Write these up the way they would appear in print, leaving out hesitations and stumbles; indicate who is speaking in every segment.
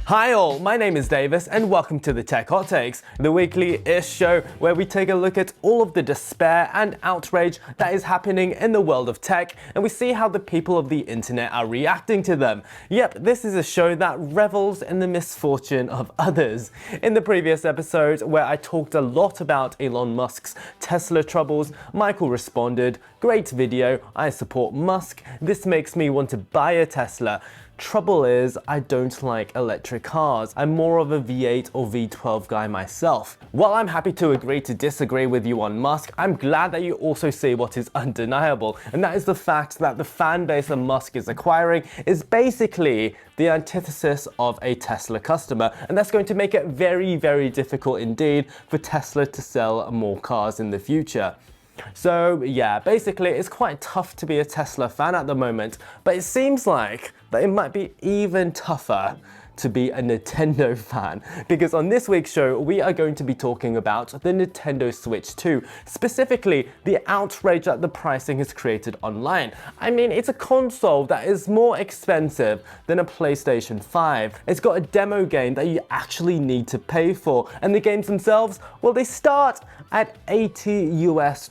Speaker 1: Hi all, my name is Davis and welcome to the Tech Hot Takes, the weekly-ish show where we take a look at all of the despair and outrage that is happening in the world of tech and we see how the people of the internet are reacting to them. Yep, this is a show that revels in the misfortune of others. In the previous episode, where I talked a lot about Elon Musk's Tesla troubles, Michael responded, "Great video, I support Musk, this makes me want to buy a Tesla. Trouble is, I don't like electric cars. I'm more of a V8 or V12 guy myself." While I'm happy to agree to disagree with you on Musk, I'm glad that you also see what is undeniable, and that is the fact that the fan base that Musk is acquiring is basically the antithesis of a Tesla customer, and that's going to make it very, very difficult indeed for Tesla to sell more cars in the future. So yeah, basically it's quite tough to be a Tesla fan at the moment, but it seems like that it might be even tougher to be a Nintendo fan, because on this week's show we are going to be talking about the Nintendo Switch 2, specifically the outrage that the pricing has created online. I mean, it's a console that is more expensive than a PlayStation 5. It's got a demo game that you actually need to pay for, and the games themselves, well, they start at $80 US.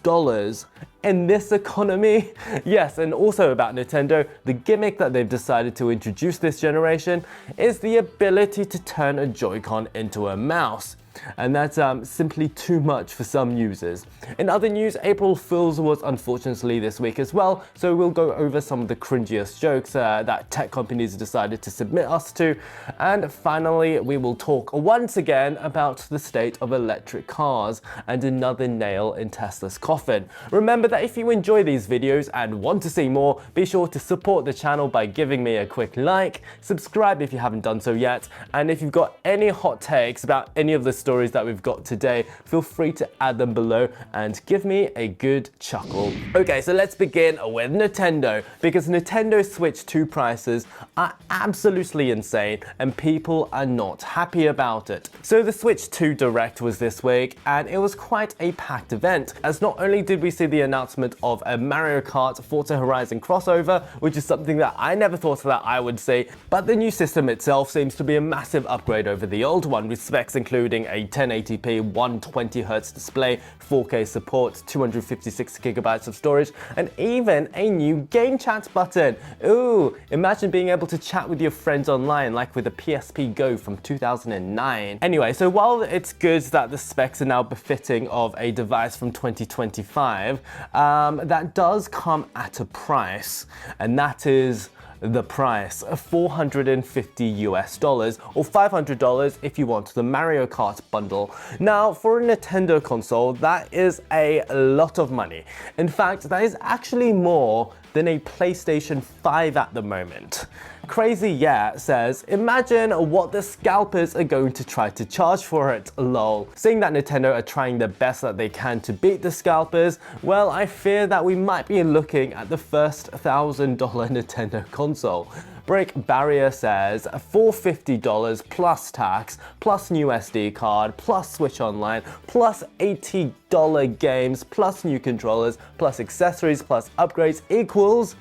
Speaker 1: In this economy? Yes, and also about Nintendo, the gimmick that they've decided to introduce this generation is the ability to turn a Joy-Con into a mouse. And that's simply too much for some users. In other news, April Fool's was unfortunately this week as well, so we'll go over some of the cringiest jokes that tech companies decided to submit us to. And finally, we will talk once again about the state of electric cars and another nail in Tesla's coffin. Remember that if you enjoy these videos and want to see more, be sure to support the channel by giving me a quick like, subscribe if you haven't done so yet, and if you've got any hot takes about any of the stories that we've got today, feel free to add them below and give me a good chuckle. Okay, so let's begin with Nintendo, because Nintendo Switch 2 prices are absolutely insane and people are not happy about it. So the Switch 2 Direct was this week and it was quite a packed event, as not only did we see the announcement of a Mario Kart Forza Horizon crossover, which is something that I never thought that I would see, but the new system itself seems to be a massive upgrade over the old one, with specs including a 1080p 120Hz display, 4K support, 256GB of storage, and even a new game chat button. Ooh, imagine being able to chat with your friends online like with the PSP Go from 2009. Anyway, so while it's good that the specs are now befitting of a device from 2025, that does come at a price, and that is the price of $450 US, or $500 if you want the Mario Kart bundle. Now, for a Nintendo console, that is a lot of money. In fact, that is actually more than a PlayStation 5 at the moment. Crazy Yeah says, imagine what the scalpers are going to try to charge for it, lol. Seeing that Nintendo are trying their best that they can to beat the scalpers, well, I fear that we might be looking at the first $1,000 Nintendo console. Break Barrier says $450 plus tax, plus new SD card, plus Switch Online, plus $80 games, plus new controllers, plus accessories, plus upgrades equals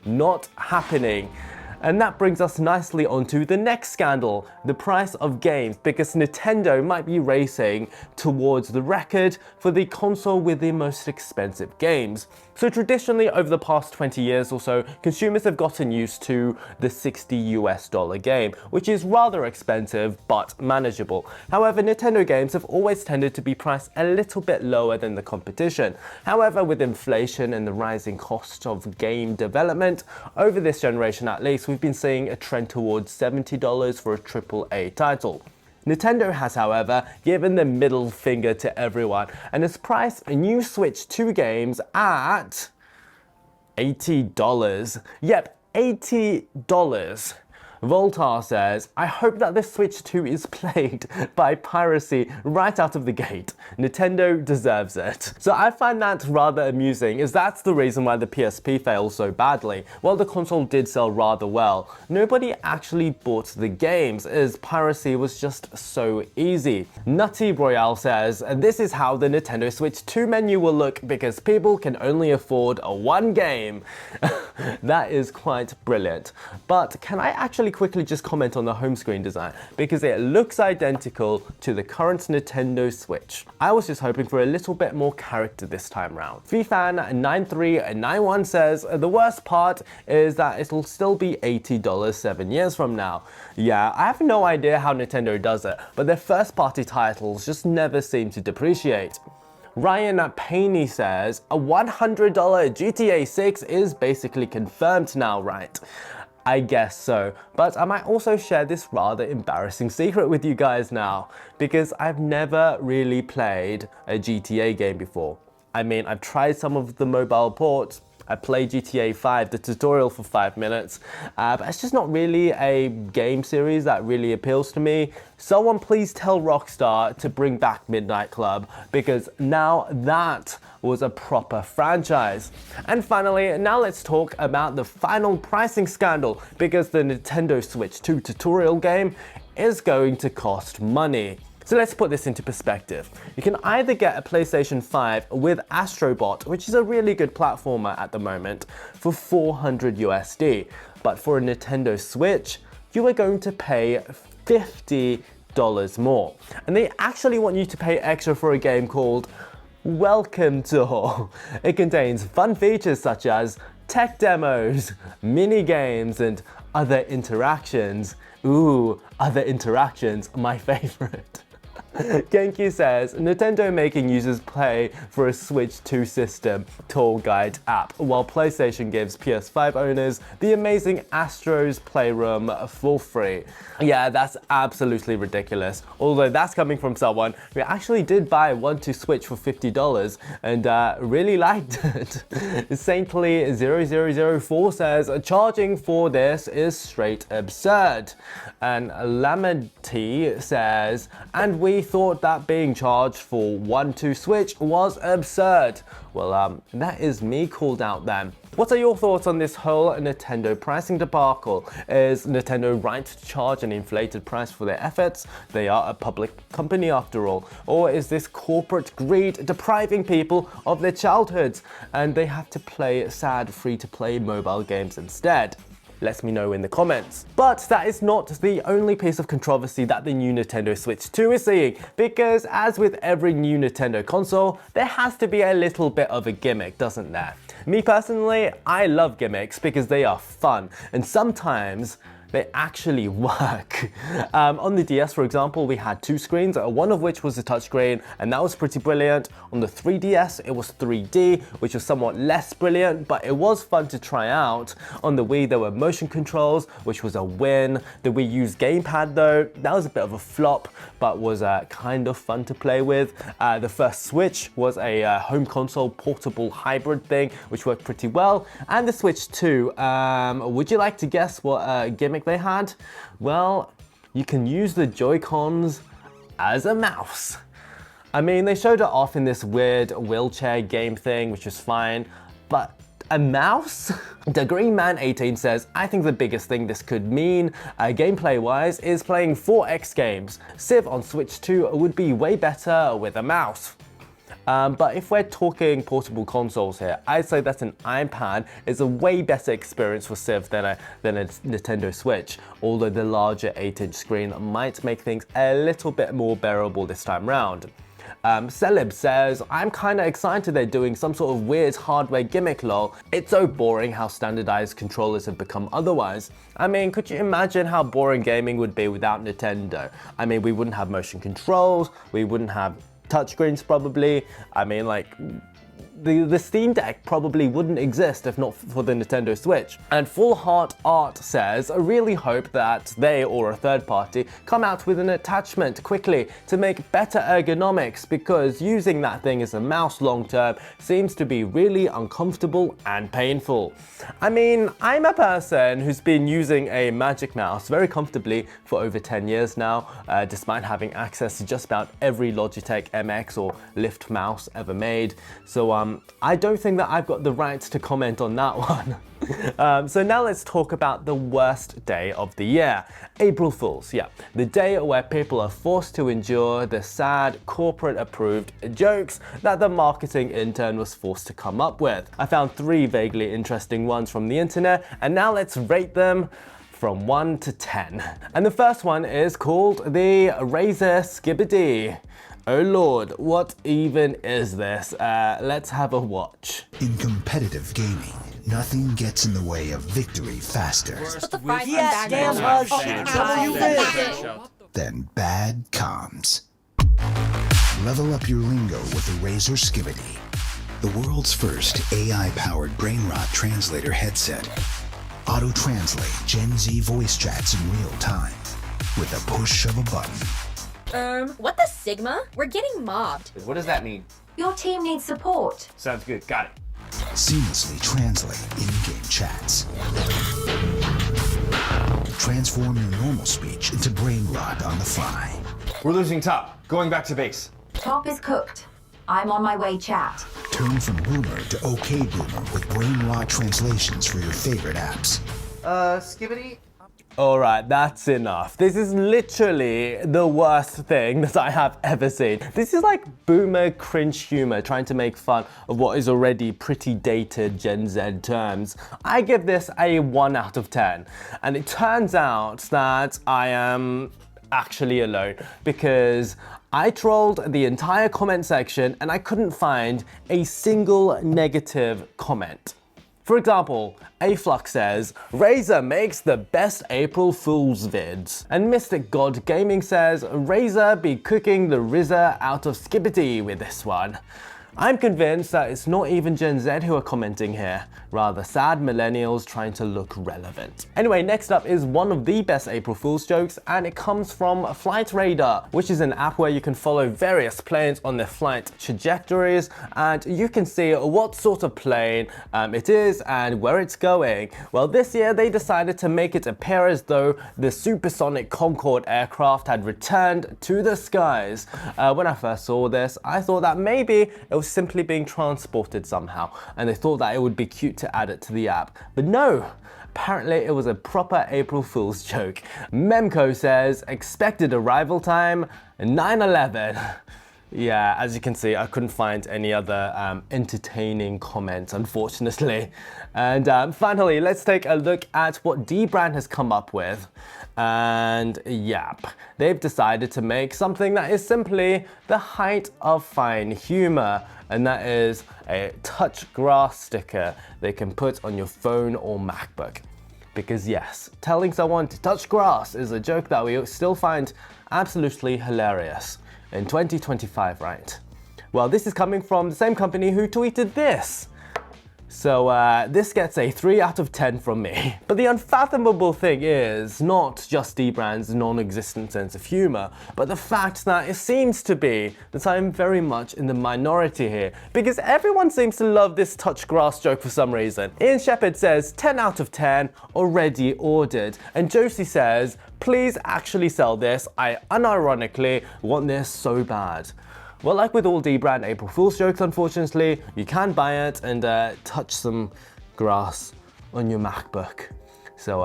Speaker 1: not happening. And that brings us nicely onto the next scandal, the price of games, because Nintendo might be racing towards the record for the console with the most expensive games. So traditionally, over the past 20 years or so, consumers have gotten used to the $60 US game, which is rather expensive but manageable. However, Nintendo games have always tended to be priced a little bit lower than the competition. However, with inflation and the rising cost of game development, over this generation at least, we've been seeing a trend towards $70 for a AAA title. Nintendo has, however, given the middle finger to everyone and has priced a new Switch 2 games at $80. Yep, $80. Voltar says, I hope that the Switch 2 is plagued by piracy right out of the gate. Nintendo deserves it. So I find that rather amusing, as that's the reason why the PSP failed so badly. While the console did sell rather well, nobody actually bought the games, as piracy was just so easy. Nutty Royale says, this is how the Nintendo Switch 2 menu will look because people can only afford one game. That is quite brilliant. But can I actually quickly just comment on the home screen design because it looks identical to the current Nintendo Switch. I was just hoping for a little bit more character this time round. FFan9391 says, the worst part is that it'll still be $80 7 years from now. Yeah, I have no idea how Nintendo does it, but their first party titles just never seem to depreciate. Ryan Paney says, a $100 GTA 6 is basically confirmed now, right? I guess so, but I might also share this rather embarrassing secret with you guys now, because I've never really played a GTA game before. I mean, I've tried some of the mobile ports. I played GTA 5, the tutorial for 5 minutes, but it's just not really a game series that really appeals to me. Someone please tell Rockstar to bring back Midnight Club, because now that was a proper franchise. And finally, now let's talk about the final pricing scandal, because the Nintendo Switch 2 tutorial game is going to cost money. So let's put this into perspective. You can either get a PlayStation 5 with Astrobot, which is a really good platformer at the moment, for $400 USD. But for a Nintendo Switch, you are going to pay $50 more. And they actually want you to pay extra for a game called Welcome Tour. It contains fun features such as tech demos, mini games, and other interactions. Ooh, other interactions, my favorite. Genki says, Nintendo making users pay for a Switch 2 system tour guide app, while PlayStation gives PS5 owners the amazing Astro's Playroom for free. Yeah, that's absolutely ridiculous. Although that's coming from someone who actually did buy one to Switch for $50 and really liked it. Saintly0004 says, charging for this is straight absurd. And Lamenti says, and we thought that being charged for one to Switch was absurd. Well, that is me called out then. What are your thoughts on this whole Nintendo pricing debacle? Is Nintendo right to charge an inflated price for their efforts? They are a public company after all. Or is this corporate greed depriving people of their childhoods and they have to play sad free-to-play mobile games instead? Let me know in the comments. But that is not the only piece of controversy that the new Nintendo Switch 2 is seeing, because as with every new Nintendo console, there has to be a little bit of a gimmick, doesn't there? Me personally, I love gimmicks because they are fun, and sometimes they actually work. On the DS, for example, we had two screens, one of which was a touchscreen, and that was pretty brilliant. On the 3DS, it was 3D, which was somewhat less brilliant, but it was fun to try out. On the Wii, there were motion controls, which was a win. The Wii U's gamepad, though, that was a bit of a flop, but was kind of fun to play with. The first Switch was a home console portable hybrid thing, which worked pretty well. And the Switch 2, would you like to guess what gimmick they had? Well, you can use the Joy-Cons as a mouse. I mean, they showed it off in this weird wheelchair game thing, which is fine, but a mouse? The Green Man 18 says, I think the biggest thing this could mean, gameplay-wise, is playing 4X games. Civ on Switch 2 would be way better with a mouse. But if we're talking portable consoles here, I'd say that an iPad is a way better experience for Civ than a Nintendo Switch, although the larger 8-inch screen might make things a little bit more bearable this time round. Celeb says, I'm kinda excited they're doing some sort of weird hardware gimmick lol. It's so boring how standardized controllers have become otherwise. I mean, could you imagine how boring gaming would be without Nintendo? I mean, we wouldn't have motion controls, we wouldn't have touchscreens probably. I mean, like, the Steam Deck probably wouldn't exist if not for the Nintendo Switch. And Full Heart Art says, I really hope that they, or a third party, come out with an attachment quickly to make better ergonomics, because using that thing as a mouse long term seems to be really uncomfortable and painful. I mean, I'm a person who's been using a Magic Mouse very comfortably for over 10 years now, despite having access to just about every Logitech MX or Lift mouse ever made. So I don't think that I've got the right to comment on that one. So now let's talk about the worst day of the year. April Fools, yeah. The day where people are forced to endure the sad corporate-approved jokes that the marketing intern was forced to come up with. I found 3 vaguely interesting ones from the internet, and now let's rate them from 1 to 10. And the first one is called the Razer Skibbity. Oh lord, what even is this? Let's have a watch.
Speaker 2: In competitive gaming, nothing gets in the way of victory faster than bad comms. Level up your lingo with the Razer Skibbity, the world's first AI-powered brain rot translator headset. Auto-translate Gen Z voice chats in real time with a push of a button.
Speaker 3: What the Sigma? We're getting mobbed.
Speaker 4: What does that mean?
Speaker 5: Your team needs support.
Speaker 4: Sounds good. Got it.
Speaker 2: Seamlessly translate in-game chats. Transform your normal speech into brain rot on the fly.
Speaker 4: We're losing top. Going back to base.
Speaker 5: Top is cooked. I'm on my way, chat.
Speaker 2: Turn from boomer to okay boomer with brain rot translations for your favorite apps.
Speaker 4: Skibbity?
Speaker 1: Alright, that's enough. This is literally the worst thing that I have ever seen. This is like boomer cringe humor trying to make fun of what is already pretty dated Gen Z terms. I give this a 1 out of 10. And it turns out that I am actually alone because I trolled the entire comment section and I couldn't find a single negative comment. For example, Aflux says, Razer makes the best April Fool's vids. And Mystic God Gaming says, Razer be cooking the Razer out of Skibbity with this one. I'm convinced that it's not even Gen Z who are commenting here, rather sad millennials trying to look relevant. Anyway, next up is one of the best April Fool's jokes, and it comes from FlightRadar, which is an app where you can follow various planes on their flight trajectories, and you can see what sort of plane it is and where it's going. Well, this year they decided to make it appear as though the supersonic Concorde aircraft had returned to the skies. When I first saw this, I thought that maybe it was simply being transported somehow, and they thought that it would be cute to add it to the app. But no, apparently it was a proper April Fool's joke. Memco says, expected arrival time 9/11. Yeah, as you can see, I couldn't find any other entertaining comments, unfortunately. And finally, let's take a look at what Dbrand has come up with. And yep, they've decided to make something that is simply the height of fine humor, and that is a touch grass sticker they can put on your phone or MacBook. Because yes, telling someone to touch grass is a joke that we still find absolutely hilarious in 2025, right? Well, this is coming from the same company who tweeted this. So this gets a 3 out of 10 from me. But the unfathomable thing is not just Dbrand's non-existent sense of humor, but the fact that it seems to be that I'm very much in the minority here, because everyone seems to love this touch grass joke for some reason. Ian Shepherd says 10 out of 10, already ordered. And Josie says, please actually sell this. I unironically want this so bad. Well, like with all Dbrand April Fool's jokes, unfortunately, you can buy it and touch some grass on your MacBook. So,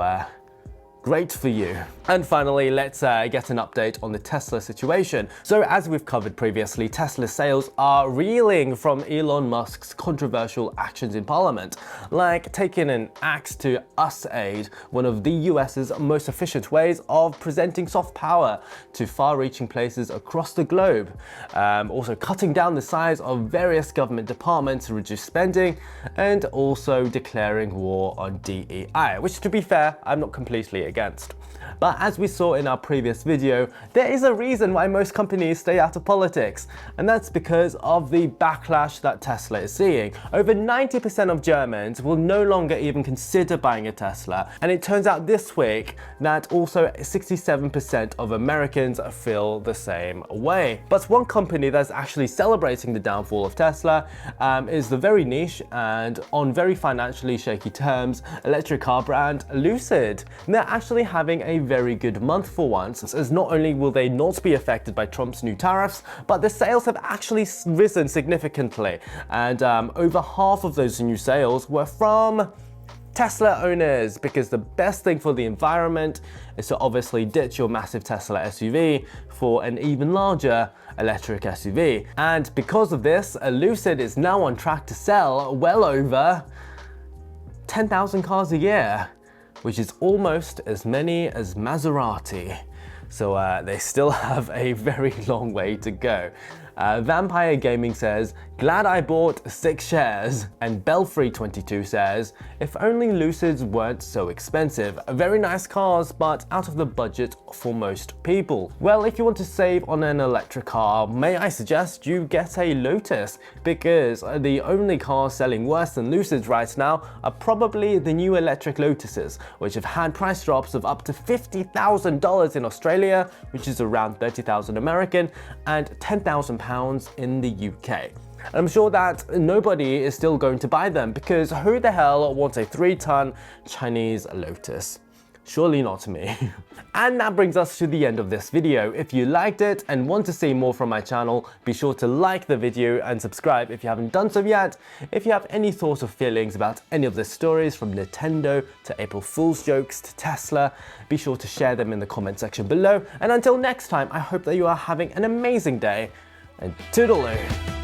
Speaker 1: great for you. And finally, let's get an update on the Tesla situation. So as we've covered previously, Tesla's sales are reeling from Elon Musk's controversial actions in Parliament, like taking an axe to US aid, one of the US's most efficient ways of presenting soft power to far-reaching places across the globe. Also cutting down the size of various government departments to reduce spending, and also declaring war on DEI, which, to be fair, I'm not completely against. But as we saw in our previous video, there is a reason why most companies stay out of politics, and that's because of the backlash that Tesla is seeing. Over 90% of Germans will no longer even consider buying a Tesla, and it turns out this week that also 67% of Americans feel the same way. But one company that's actually celebrating the downfall of Tesla is the very niche and on very financially shaky terms electric car brand Lucid. And they're actually having a very good month for once, as not only will they not be affected by Trump's new tariffs, but the sales have actually risen significantly. And over half of those new sales were from Tesla owners, because the best thing for the environment is to obviously ditch your massive Tesla SUV for an even larger electric SUV. And because of this, Lucid is now on track to sell well over 10,000 cars a year, which is almost as many as Maserati. So they still have a very long way to go. Vampire Gaming says, glad I bought 6 shares. And Belfry22 says, if only Lucids weren't so expensive. Very nice cars, but out of the budget for most people. Well, if you want to save on an electric car, may I suggest you get a Lotus, because the only cars selling worse than Lucids right now are probably the new electric Lotuses, which have had price drops of up to $50,000 in Australia, which is around 30,000 American, and £10,000 in the UK. I'm sure that nobody is still going to buy them, because who the hell wants a 3-ton Chinese Lotus? Surely not me. And that brings us to the end of this video. If you liked it and want to see more from my channel, be sure to like the video and subscribe if you haven't done so yet. If you have any thoughts or feelings about any of the stories, from Nintendo to April Fool's jokes to Tesla, be sure to share them in the comment section below. And until next time, I hope that you are having an amazing day, and toodaloo!